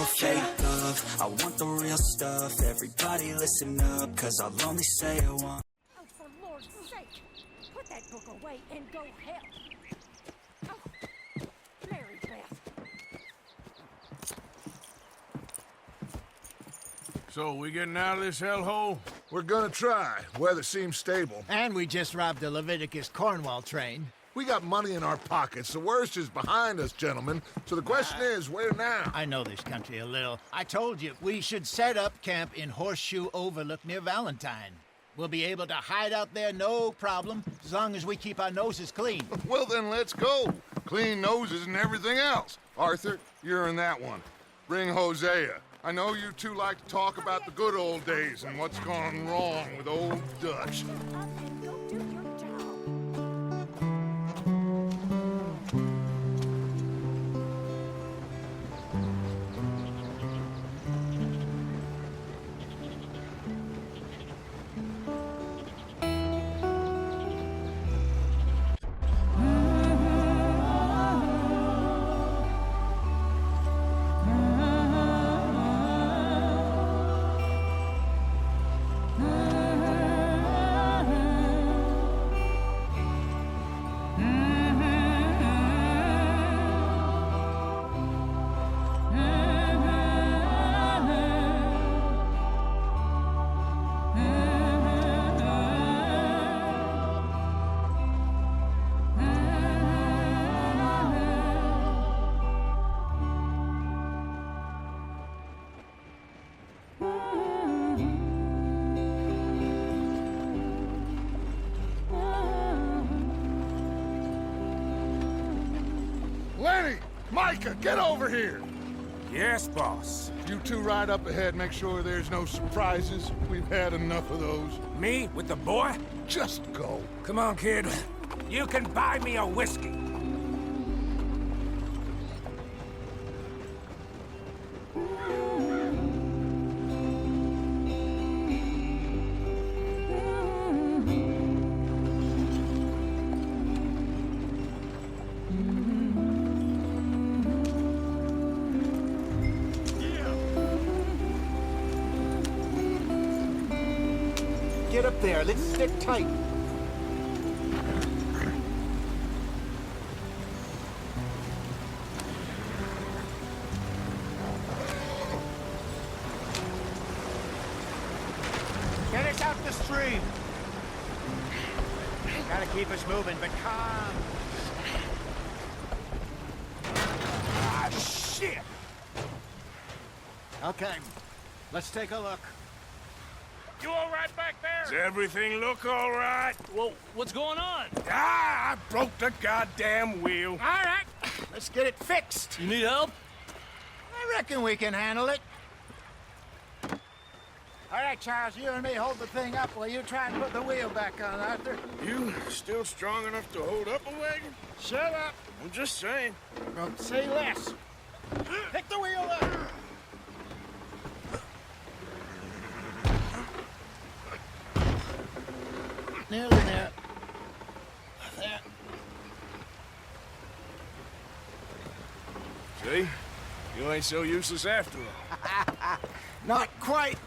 no fake love, I want the real stuff. Everybody listen up, cause I'll only say it once. Oh, for Lord's sake, put that book away and go help. Oh, Mary-beth. So, we getting out of this hellhole? We're gonna try. Weather seems stable. And we just robbed the Leviticus Cornwall train. We got money in our pockets. The worst is behind us, gentlemen. So the question is, where now? I know this country a little. I told you, we should set up camp in Horseshoe Overlook near Valentine. We'll be able to hide out there, no problem, as long as we keep our noses clean. Well, then let's go. Clean noses and everything else. Arthur, you're in that one. Bring Hosea. I know you two like to talk about the good old days and what's gone wrong with old Dutch. Up and go do your job. Lenny! Micah, get over here! Yes, boss. You two ride up ahead, make sure there's no surprises. We've had enough of those. Me with the boy? Just go. Come on, kid. You can buy me a whiskey. Get up there, let's stick tight. Get us out the stream. Gotta keep us moving, but calm. Ah, shit! Okay, let's take a look. You all right back there? Does everything look all right? Well, what's going on? Ah, I broke the goddamn wheel. All right, let's get it fixed. You need help? I reckon we can handle it. All right, Charles, you and me hold the thing up while you try and put the wheel back on, Arthur. You still strong enough to hold up a wagon? Shut up. I'm just saying. Don't say less. Pick the wheel up. Nearly there. There. See? You ain't so useless after all. Not quite.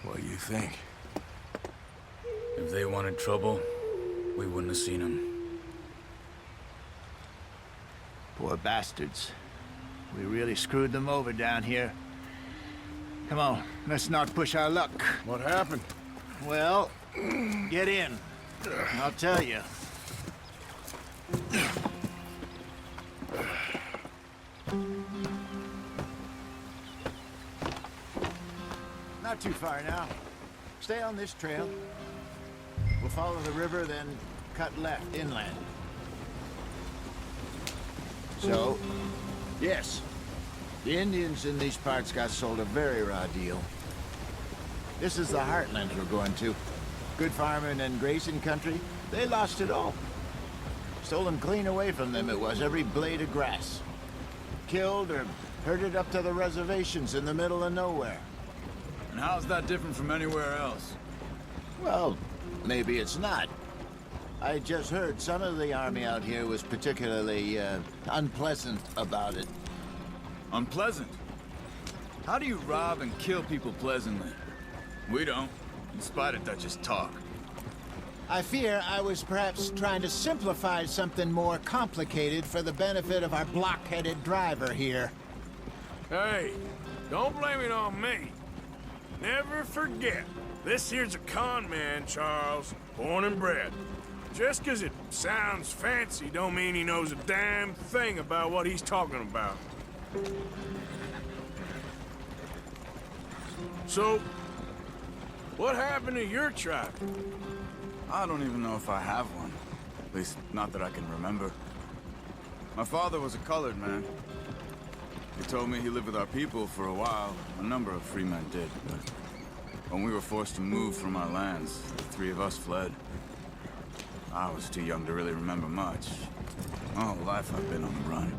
What do you think? If they wanted trouble, we wouldn't have seen them. Poor bastards. We really screwed them over down here. Come on, let's not push our luck. What happened? Well, get in. I'll tell you. Not too far now. Stay on this trail. We'll follow the river, then cut left inland. So, yes, the Indians in these parts got sold a very raw deal. This is the heartland we're going to. Good farming and grazing country, they lost it all. Stolen clean away from them it was, every blade of grass. Killed or herded up to the reservations in the middle of nowhere. And how's that different from anywhere else? Well, maybe it's not. I just heard some of the army out here was particularly, unpleasant about it. Unpleasant? How do you rob and kill people pleasantly? We don't, in spite of Dutch's talk. I fear I was perhaps trying to simplify something more complicated for the benefit of our block-headed driver here. Hey, don't blame it on me. Never forget, this here's a con man, Charles, born and bred. Just 'cause it sounds fancy don't mean he knows a damn thing about what he's talking about. So, what happened to your tribe? I don't even know if I have one. At least, not that I can remember. My father was a colored man. He told me he lived with our people for a while. A number of free men did, but when we were forced to move from our lands, the three of us fled. I was too young to really remember much. My whole life I've been on the run.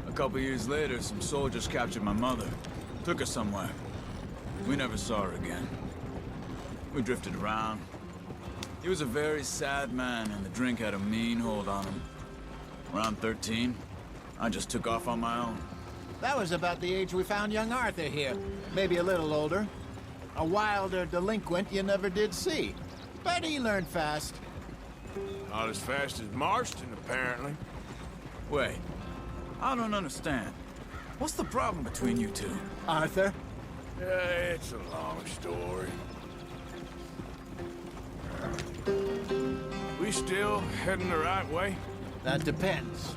A couple years later, some soldiers captured my mother. Took her somewhere. We never saw her again. We drifted around. He was a very sad man, and the drink had a mean hold on him. Around 13, I just took off on my own. That was about the age we found young Arthur here. Maybe a little older. A wilder delinquent you never did see. But he learned fast. Not as fast as Marston, apparently. Wait, I don't understand. What's the problem between you two? Arthur? It's a long story. We still heading the right way? That depends.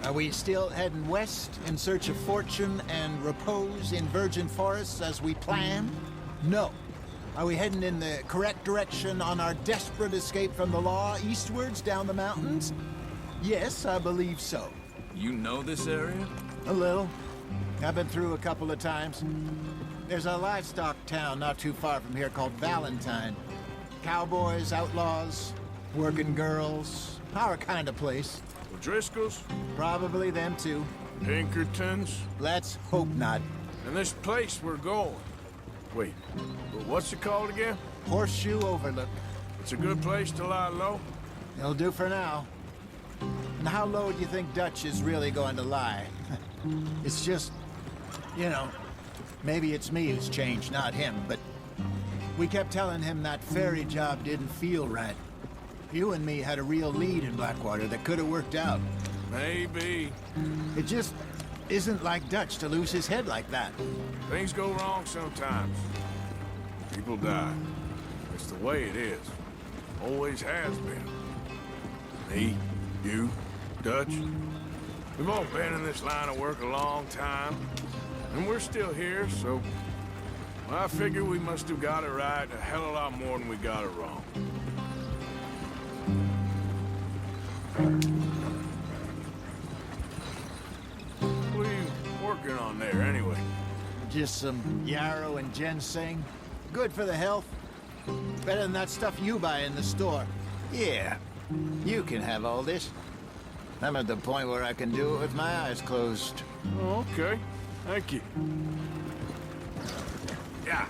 Are we still heading west in search of fortune and repose in virgin forests as we planned? No. Are we heading in the correct direction on our desperate escape from the law eastwards down the mountains? Yes, I believe so. You know this area? A little. I've been through a couple of times. There's a livestock town not too far from here called Valentine. Cowboys, outlaws, working girls, our kind of place. O'Driscoll's? Probably them too. Pinkertons? Let's hope not. And this place we're going. Wait, what's it called again? Horseshoe Overlook. It's a good place to lie low? It'll do for now. And how low do you think Dutch is really going to lie? It's just, you know, maybe it's me who's changed, not him, but we kept telling him that ferry job didn't feel right. You and me had a real lead in Blackwater that could have worked out. Maybe. It just isn't like Dutch to lose his head like that. Things go wrong sometimes. People die. It's the way it is. Always has been. Me, you, Dutch. We've all been in this line of work a long time. And we're still here, so... well, I figure we must have got it right a hell of a lot more than we got it wrong. What are you working on there, anyway? Just some yarrow and ginseng. Good for the health. Better than that stuff you buy in the store. Yeah, you can have all this. I'm at the point where I can do it with my eyes closed. Oh, okay. Thank you. Yeah.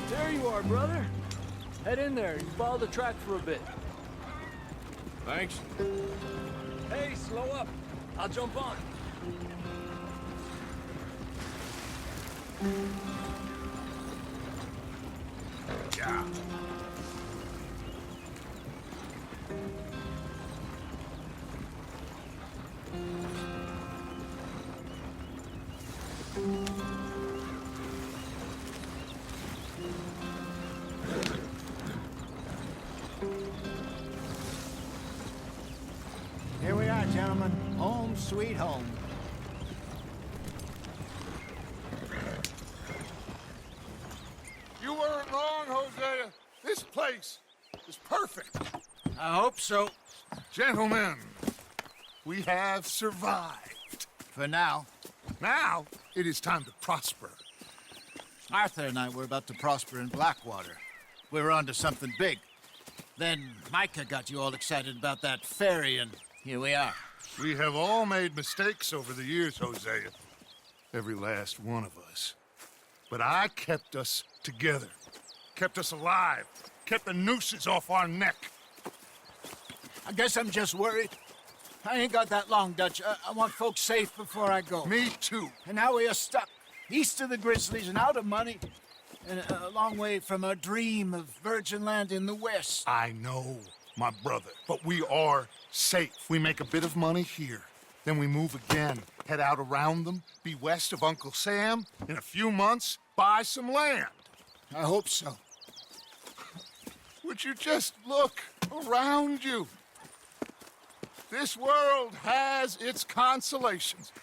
There you are, brother. Head in there and follow the track for a bit. Thanks. Hey, slow up. I'll jump on. Yeah. Here we are, gentlemen. Home sweet home. You weren't wrong, Hosea. This place is perfect. I hope so. Gentlemen, we have survived. For now. Now, it is time to prosper. Arthur and I were about to prosper in Blackwater. We were onto something big. Then Micah got you all excited about that ferry, and here we are. We have all made mistakes over the years, Hosea. Every last one of us. But I kept us together. Kept us alive. Kept the nooses off our neck. I guess I'm just worried. I ain't got that long, Dutch. I want folks safe before I go. Me too. And now we are stuck, east of the Grizzlies and out of money, and a long way from our dream of virgin land in the west. I know, my brother, but we are safe. We make a bit of money here. Then we move again, head out around them, be west of Uncle Sam. In a few months, buy some land. I hope so. Would you just look around you? This world has its consolations.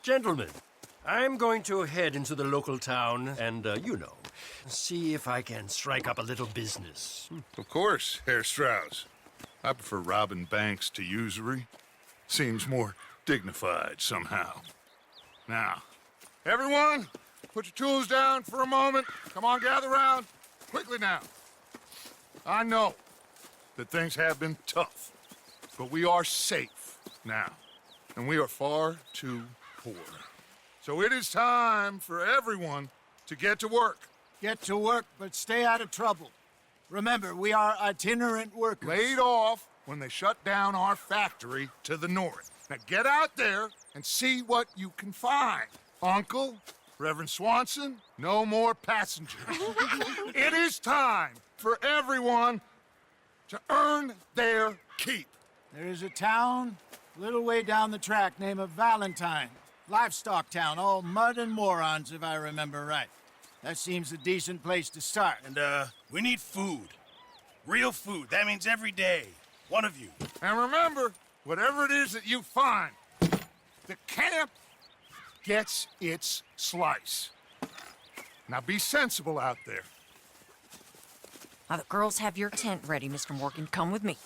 Gentlemen, I'm going to head into the local town and, see if I can strike up a little business. Of course, Herr Strauss. I prefer robbing banks to usury. Seems more dignified somehow. Now, everyone, put your tools down for a moment. Come on, gather round. Quickly now. I know that things have been tough, but we are safe now, and we are far too poor. So it is time for everyone to get to work. Get to work, but stay out of trouble. Remember, we are itinerant workers. Laid off when they shut down our factory to the north. Now get out there and see what you can find. Uncle, Reverend Swanson, no more passengers. It is time for everyone to earn their keep. There is a town a little way down the track named Valentine. Livestock town, all mud and morons, if I remember right. That seems a decent place to start. And, we need food. Real food. That means every day. One of you. And remember, whatever it is that you find, the camp gets its slice. Now be sensible out there. Now, the girls have your tent ready, Mr. Morgan. Come with me.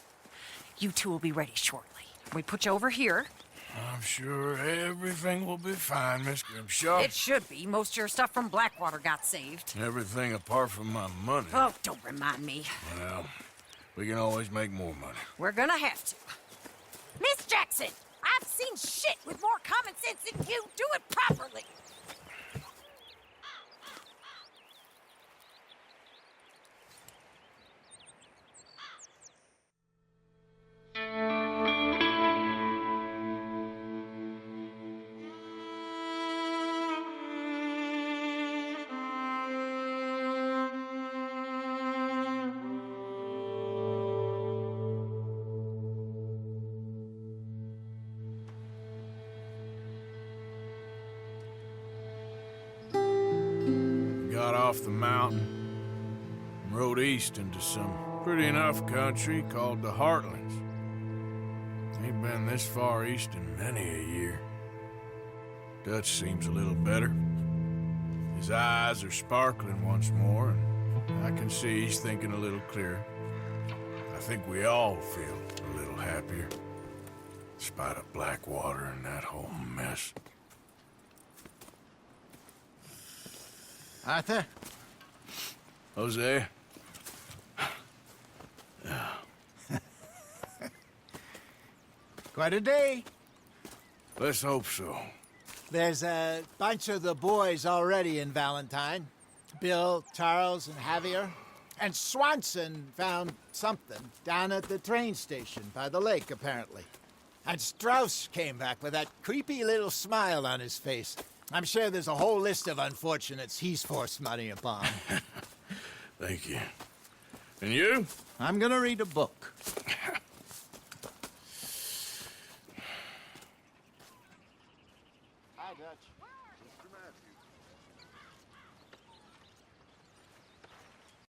You two will be ready shortly. We put you over here. I'm sure everything will be fine, Mister. I'm sure. It should be. Most of your stuff from Blackwater got saved. Everything apart from my money. Oh, don't remind me. Well, we can always make more money. We're gonna have to. Miss Jackson, I've seen shit with more common sense than you. Do it properly. Got off the mountain and rode east into some pretty enough country called the Heartlands. Ain't been this far east in many a year. Dutch seems a little better. His eyes are sparkling once more, and I can see he's thinking a little clearer. I think we all feel a little happier, in spite of Blackwater and that whole mess. Arthur? Hosea? Quite a day. Let's hope so. There's a bunch of the boys already in Valentine. Bill, Charles, and Javier. And Swanson found something down at the train station by the lake, apparently. And Strauss came back with that creepy little smile on his face. I'm sure there's a whole list of unfortunates he's forced money upon. Thank you. And you? I'm gonna read a book. Hi, Dutch. Mr. Matthews.